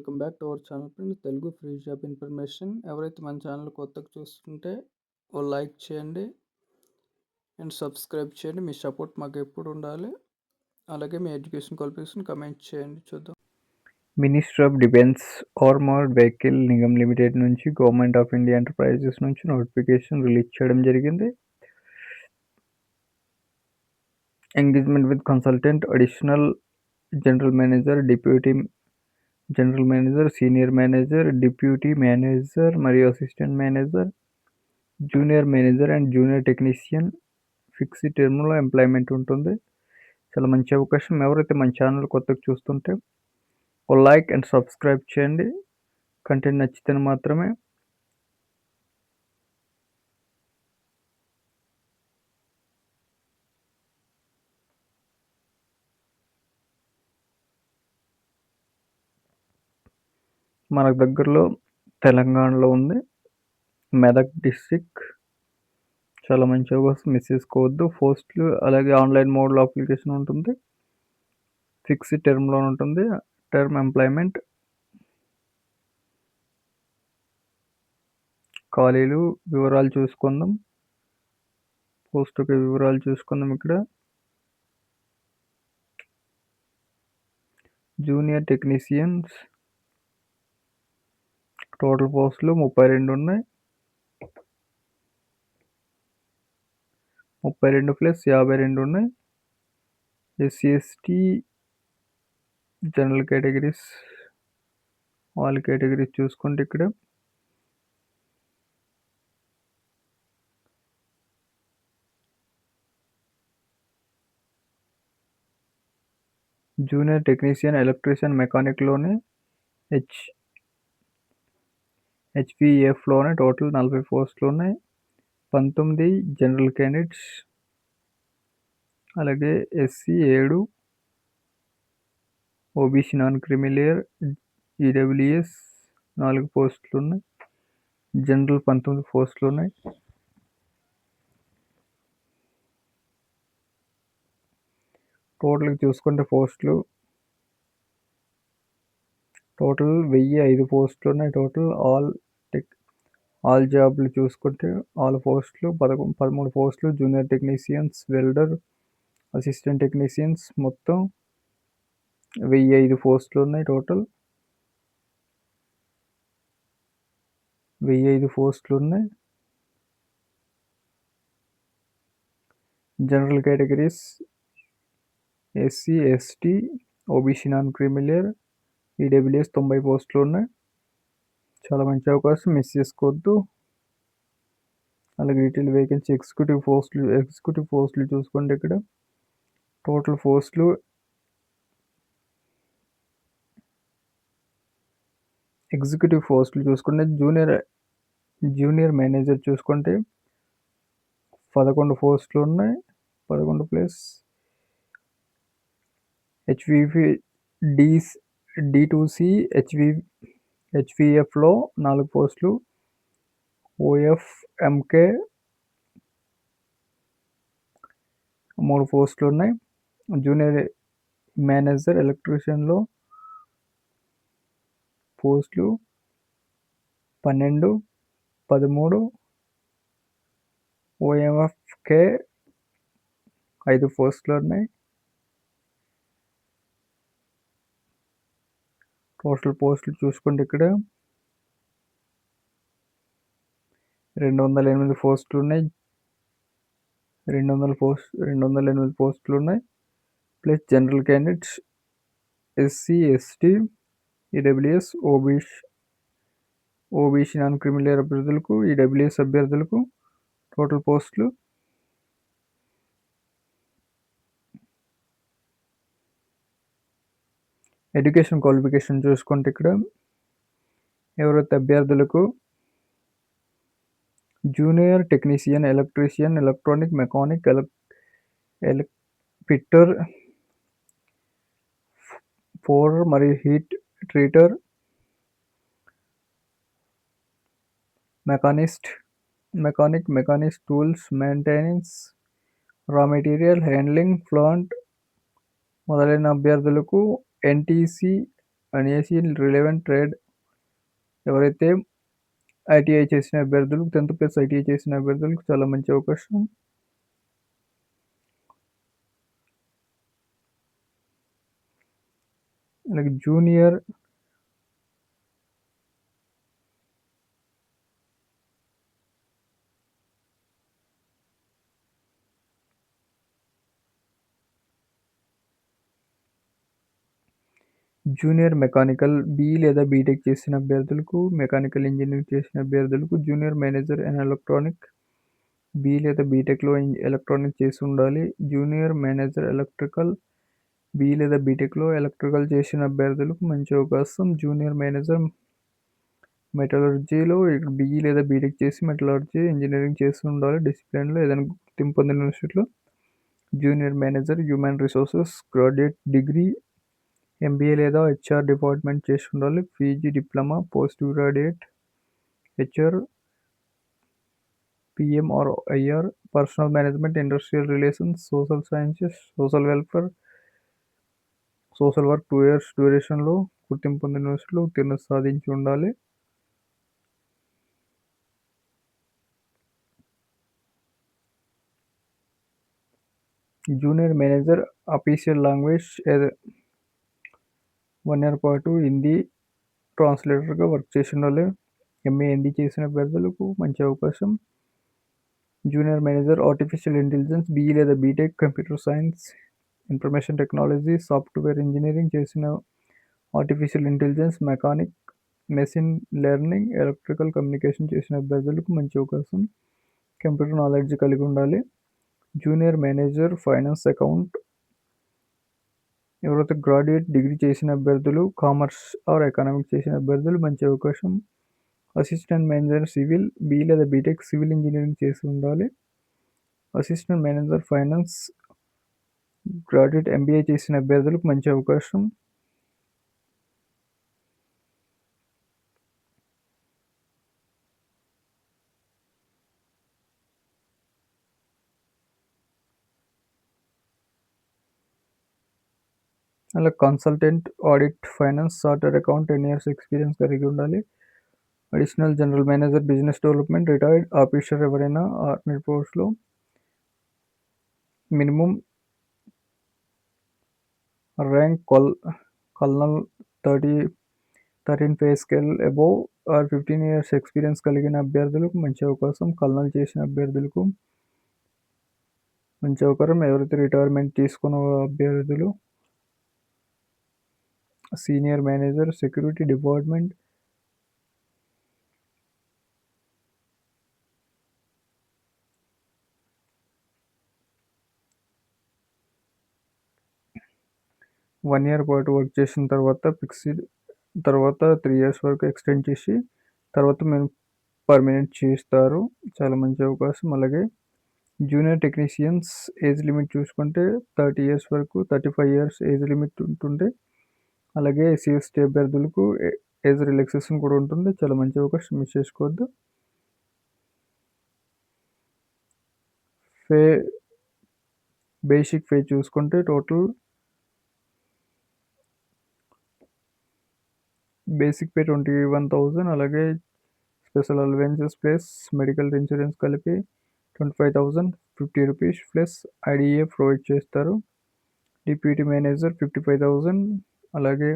Welcome back to our channel friends. Telugu free job information. ఎవరైతే మన channel కొత్తగా చూస్తుంటే ఓ లైక్ చేయండి అండ్ సబ్స్క్రైబ్ చేయండి. మీ సపోర్ట్ మాకు ఎప్పుడు ఉండాలి. అలాగే మీ ఎడ్యుకేషన్ క్వాలిఫికేషన్ కమెంట్ చేయండి. చూద్దాం. Ministry of defence armoured vehicle Nigam limited నుంచి గవర్నమెంట్ ఆఫ్ ఇండియా ఎంటర్ప్రైజెస్ నుంచి నోటిఫికేషన్ రిలీజ్ చేయడం జరిగింది. Engagement with consultant, additional general manager, deputy general manager, senior manager, deputy manager మరియు assistant manager, junior manager and junior technician fixed టర్మ్లో employment ఉంటుంది. చాలా మంచి అవకాశం. ఎవరైతే మన ఛానల్ కొత్తగా చూస్తుంటే ఓ లైక్ అండ్ సబ్స్క్రైబ్ చేయండి. కంటెంట్ నచ్చితే మాత్రమే. మనకు దగ్గరలో తెలంగాణలో ఉంది, మెదక్ డిస్ట్రిక్ట్. చాలా మంచి అవకాశం, మిస్ చేసుకోవద్దు. పోస్టులు అలాగే ఆన్లైన్ మోడ్లో అప్లికేషన్ ఉంటుంది. ఫిక్స్డ్ టర్మ్లో ఉంటుంది. Term employment. ఖాళీలు వివరాలు చూసుకుందాం. పోస్టుకి వివరాలు చూసుకుందాం. ఇక్కడ జూనియర్ టెక్నీషియన్స్ టోటల్ పోస్టులు 32 ఉన్నాయి. 32 ప్లస్ 52 ఉన్నాయి. SC ST general categories all categories చూసుకుంటే ఇక్కడ జూనియర్ టెక్నీషియన్ ఎలక్ట్రీషియన్ మెకానిక్లోనే హెచ్పిఎఫ్లోనే టోటల్ 40 పోస్టులు ఉన్నాయి. 19 జనరల్ క్యాండిడేట్స్, అలాగే SC 7, OBC non creamy layer, EWS 4 పోస్టులు ఉన్నాయి. జనరల్ 19 పోస్టులు ఉన్నాయి. టోటల్ చూసుకుంటే పోస్టులు టోటల్ 1005 పోస్టులు ఉన్నాయి. టోటల్ ఆల్ జాబ్లు చూసుకుంటే ఆల్ పోస్టులు 13 పోస్టులు. Junior technicians, welder, assistant technicians మొత్తం 1005 పోస్టులు ఉన్నాయి. టోటల్ 1005 పోస్టులు ఉన్నాయి. General categories SC ST OBC non creamy layer EWS 90 పోస్టులు ఉన్నాయి. చాలా మంచి అవకాశం, మిస్ చేసుకోవద్దు. అలాగే రిటైల్ వేకెన్సీ ఎగ్జిక్యూటివ్ పోస్టులు చూసుకోండి. ఇక్కడ టోటల్ పోస్టులు ఎగ్జిక్యూటివ్ పోస్టులు చూసుకుంటే జూనియర్ మేనేజర్ చూసుకుంటే 11 పోస్టులు ఉన్నాయి. 11 ప్లస్ హెచ్విపి D2C హెచ్విఎఫ్లో 4 పోస్టులు. ఓఎఫ్ఎంకే 3 పోస్టులు ఉన్నాయి. జూనియర్ మేనేజర్ ఎలక్ట్రీషియన్లో పోస్టులు 12, 13. ఓఎంఎఫ్కే 5 పోస్టులు ఉన్నాయి. టోటల్ పోస్టులు చూసుకుంటే ఇక్కడ 208 పోస్టులు ఉన్నాయి. 208 పోస్టులు ఉన్నాయి. Plus general candidates SC ST EWS OBC non creamy layer అభ్యర్థులకు, ఈడబ్ల్యూఎస్ అభ్యర్థులకు టోటల్ పోస్టులు. ఎడ్యుకేషన్ క్వాలిఫికేషన్ చూసుకుంటే ఇక్కడ ఎవరైతే అభ్యర్థులకు junior technician, electrician, electronic, mechanic, fitter, 4 మరియు heat treater, mechanics, tools maintenance, raw material handling, plant మొదలైన అభ్యర్థులకు ఎన్టీసీ అనేసి రిలవెంట్ ట్రేడ్ ఎవరైతే ఐటీఐ చేసిన అభ్యర్థులు 10th ప్లస్ ఐటీఐ చేసిన అభ్యర్థులకు చాలా మంచి అవకాశం. అలాగే జూనియర్ మెకానికల్ బి లేదా బీటెక్ చేసిన అభ్యర్థులకు, మెకానికల్ ఇంజనీరింగ్ చేసిన అభ్యర్థులకు junior manager and electronic B లేదా బీటెక్లో ఎలక్ట్రానిక్ చేసి ఉండాలి. జూనియర్ మేనేజర్ ఎలక్ట్రికల్ బి లేదా బీటెక్లో ఎలక్ట్రికల్ చేసిన అభ్యర్థులకు మంచి అవకాశం. జూనియర్ మేనేజర్ మెటలర్జీలో బి లేదా బీటెక్ చేసి మెటలర్జీ ఇంజనీరింగ్ చేసి ఉండాలి. డిసిప్లిన్లో ఏదైనా గుర్తింపు పొందిన యూనివర్సిటీలో. Junior manager human resources graduate degree MBA లేదా హెచ్ఆర్ డిపార్ట్మెంట్ చేసి ఉండాలి. PG diploma post graduate HR PM R IR personnel management industrial relations social sciences social welfare social work 2 years డ్యూరేషన్లో గుర్తింపు పొందిన యూనివర్సిటీలో ఉత్తీర్ణత సాధించి ఉండాలి. Junior manager official language 1 year పాటు హిందీ ట్రాన్స్లేటర్గా వర్క్ చేసి ఉండాలి. ఎంఏ హిందీ చేసిన అభ్యర్థులకు మంచి అవకాశం. Junior manager artificial intelligence B లేదా B Tech computer science information technology software engineering చేసిన artificial intelligence mechanic machine learning electrical communication చేసిన అభ్యర్థులకు మంచి అవకాశం. కంప్యూటర్ నాలెడ్జ్ కలిగి ఉండాలి. జూనియర్ మేనేజర్ ఫైనాన్స్ అకౌంట్ ఎవరైతే గ్రాడ్యుయేట్ డిగ్రీ చేసిన అభ్యర్థులు కామర్స్ ఆర్ ఎకనామిక్స్ చేసిన అభ్యర్థులు మంచి అవకాశం. అసిస్టెంట్ మేనేజర్ సివిల్ బి లేదా బీటెక్ సివిల్ ఇంజనీరింగ్ చేసి ఉండాలి. Assistant manager finance graduate MBA చేసిన అభ్యర్థులకు మంచి అవకాశం. అలా consultant audit finance chartered account 10 years experience కలిగి ఉండాలి. Additional general manager business development retired officer ఎవరైనా ఆర్మీ ఫోర్స్లో minimum rank colonel 13 pay scale above or 15 years experience కలిగిన అభ్యర్థులకు మంచి అవకాశం. కల్నల్ చేసిన అభ్యర్థులకు మంచి అవకాశం. ఎవరైతే రిటైర్మెంట్ తీసుకున్న అభ్యర్థులు senior manager security department one year పాటు వర్క్ చేసిన తర్వాత ఫిక్స్డ్ తర్వాత 3 years వరకు ఎక్స్టెండ్ చేసి తర్వాత మేము పర్మనెంట్ చేస్తారు. చాలా మంచి అవకాశం. అలాగే జూనియర్ టెక్నీషియన్స్ ఏజ్ లిమిట్ చూసుకుంటే 30 years వరకు 35 years ఏజ్ లిమిట్ ఉంటుంది. అలాగే ఎస్సీ అభ్యర్థులకు ఏజ్ రిలాక్సేషన్ కూడా ఉంటుంది. చాలా మంచి అవకాశం, మిస్ చేసుకోవద్దు. ఫే బేసిక్ ఫే చూసుకుంటే టోటల్ బేసిక్ పే 21,000 అలాగే special allowances plus medical insurance కలిపి 25,050 రూపీస్ ప్లస్ ఐడిఏ ప్రొవైడ్ చేస్తారు. డిప్యూటీ మేనేజర్ 55,000 అలాగే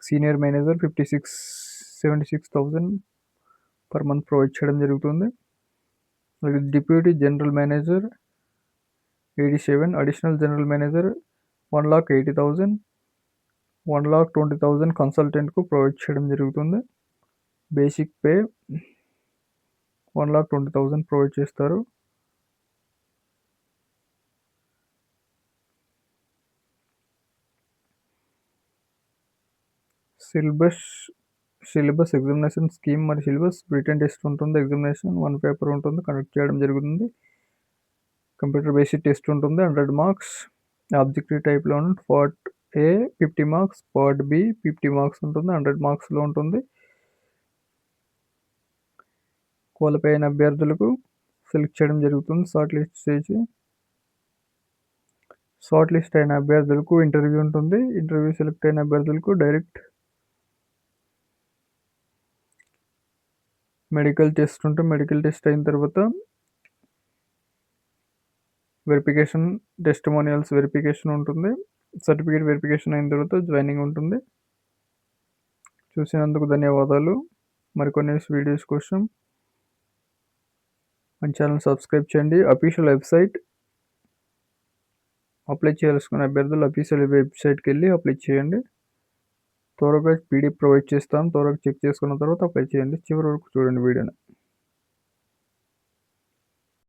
senior manager 76,000 per month provide చేయడం జరుగుతుంది. అలాగే deputy general manager 87 additional general manager 1,80,000 1,20,000 కన్సల్టెంట్కు ప్రొవైడ్ చేయడం జరుగుతుంది. బేసిక్ పే 1,20,000 ప్రొవైడ్ చేస్తారు. సిలబస్ ఎగ్జామినేషన్ స్కీమ్ మరి సిలబస్ రిటన్ టెస్ట్ ఉంటుంది. ఎగ్జామినేషన్ 1 పేపర్ ఉంటుంది, కండక్ట్ చేయడం జరుగుతుంది. కంప్యూటర్ బేసిక్ టెస్ట్ ఉంటుంది 100 marks. ఆబ్జెక్టివ్ టైప్లో ఉంటుంది. Part A 50 marks, part B 50 marks ఉంటుంది, 100 marksలో ఉంటుంది. క్వాలిఫై అయిన అభ్యర్థులకు సెలెక్ట్ చేయడం జరుగుతుంది. షార్ట్ లిస్ట్ అయిన అభ్యర్థులకు ఇంటర్వ్యూ ఉంటుంది. ఇంటర్వ్యూ సెలెక్ట్ అయిన అభ్యర్థులకు డైరెక్ట్ మెడికల్ టెస్ట్ ఉంటే మెడికల్ టెస్ట్ అయిన తర్వాత వెరిఫికేషన్, టెస్టిమోనియల్స్ వెరిఫికేషన్ ఉంటుంది. సర్టిఫికేట్ వెరిఫికేషన్ అయిన తర్వాత జాయినింగ్ ఉంటుంది. చూసినందుకు ధన్యవాదాలు. మరికొన్ని వీడియోస్ కోసం మన ఛానల్ సబ్స్క్రైబ్ చేయండి. అఫీషియల్ వెబ్సైట్ అప్లై చేయాల్సుకున్న అభ్యర్థులు అఫీషియల్ వెబ్సైట్కి వెళ్ళి అప్లై చేయండి. త్వరగా పీడిఎఫ్ ప్రొవైడ్ చేస్తాం. త్వరగా చెక్ చేసుకున్న తర్వాత అప్లై చేయండి. చివరి వరకు చూడండి వీడియోని.